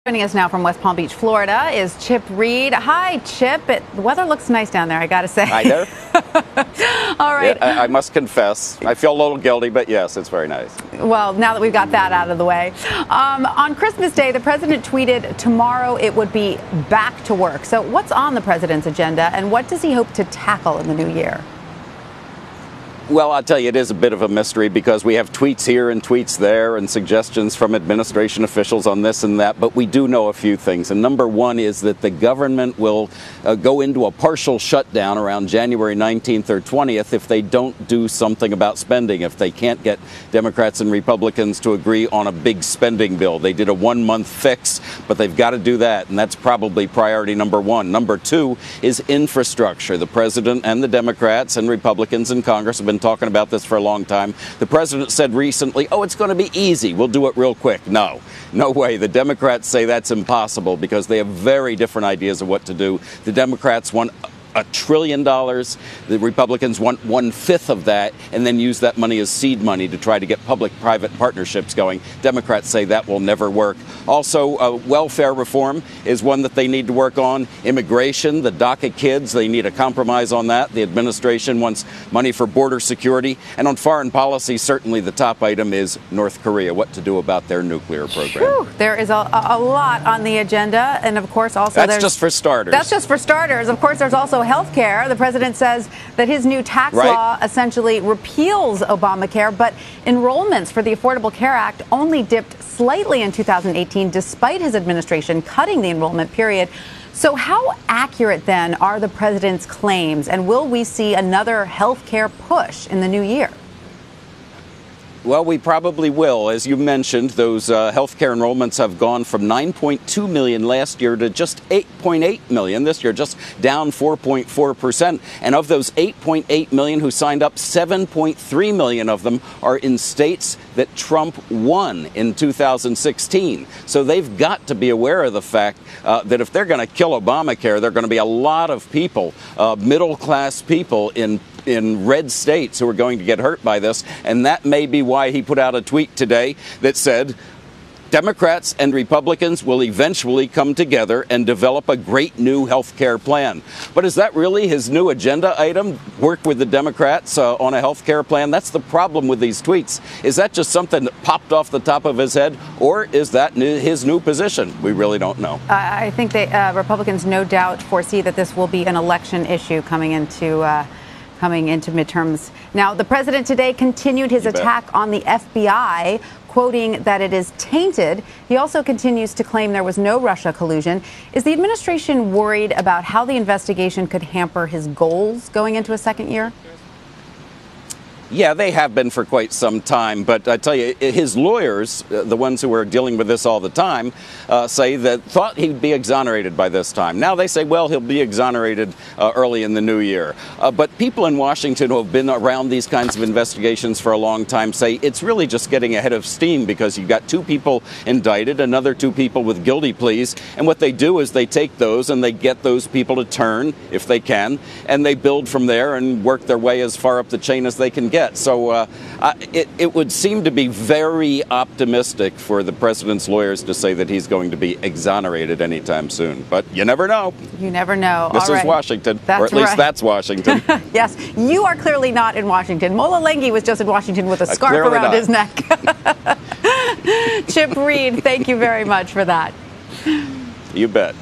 Joining us now from West Palm Beach, Florida, is Chip Reid. Hi, Chip. The weather looks nice down there, I got to say. Hi there. All right. Yeah, I must confess, I feel a little guilty, but yes, it's very nice. Well, now that we've got that out of the way. On Christmas Day, the president tweeted tomorrow it would be back to work. So what's on the president's agenda, and what does he hope to tackle in the new year? Well, I'll tell you, it is a bit of a mystery because we have tweets here and tweets there and suggestions from administration officials on this and that, but we do know a few things. And number one is that the government will go into a partial shutdown around January 19th or 20th if they don't do something about spending, if they can't get Democrats and Republicans to agree on a big spending bill. They did a 1-month fix, but they've got to do that, and that's probably priority number one. Number two is infrastructure. The president and the Democrats and Republicans in Congress have been talking about this for a long time. The president said recently, oh, it's going to be easy. We'll do it real quick. No way. The Democrats say that's impossible because they have very different ideas of what to do. The Democrats want $1 trillion. The Republicans want 1/5 of that and then use that money as seed money to try to get public-private partnerships going. Democrats say that will never work. Also, welfare reform is one that they need to work on. Immigration, the DACA kids, they need a compromise on that. The administration wants money for border security. And on foreign policy, certainly the top item is North Korea, what to do about their nuclear program. Whew, there is a lot on the agenda. And of course, also that's just for starters. That's just for starters. Of course, there's also health care. The president says that his new tax law essentially repeals Obamacare, but enrollments for the Affordable Care Act only dipped slightly in 2018, despite his administration cutting the enrollment period. So how accurate, then, are the president's claims, and will we see another health care push in the new year? Well, we probably will. As you mentioned, those health care enrollments have gone from 9.2 million last year to just 8.8 million this year, just down 4.4%. And of those 8.8 million who signed up, 7.3 million of them are in states that Trump won in 2016. So they've got to be aware of the fact that if they're going to kill Obamacare, there are going to be a lot of people, middle-class people in red states who are going to get hurt by this. And that may be why he put out a tweet today that said Democrats and Republicans will eventually come together and develop a great new health care plan. But is that really his new agenda item? Work with the Democrats on a health care plan? That's the problem with these tweets. Is that just something that popped off the top of his head, or is that his new position? We really don't know. I think that Republicans no doubt foresee that this will be an election issue coming into midterms. Now, the president today continued his attack on the FBI, quoting that it is tainted. He also continues to claim there was no Russia collusion. Is the administration worried about how the investigation could hamper his goals going into a second year? Yeah, they have been for quite some time. But I tell you, his lawyers, the ones who are dealing with this all the time, say that thought he'd be exonerated by this time. Now they say, well, he'll be exonerated early in the new year. But people in Washington who have been around these kinds of investigations for a long time say it's really just getting ahead of steam because you've got 2 people indicted, another 2 people with guilty pleas. And what they do is they take those and they get those people to turn, if they can, and they build from there and work their way as far up the chain as they can get. So it would seem to be very optimistic for the president's lawyers to say that he's going to be exonerated anytime soon. But you never know. You never know. This is Washington, or at least that's Washington. Yes, you are clearly not in Washington. Mola Lenghi was just in Washington with a scarf around his neck. Chip Reid, thank you very much for that. You bet.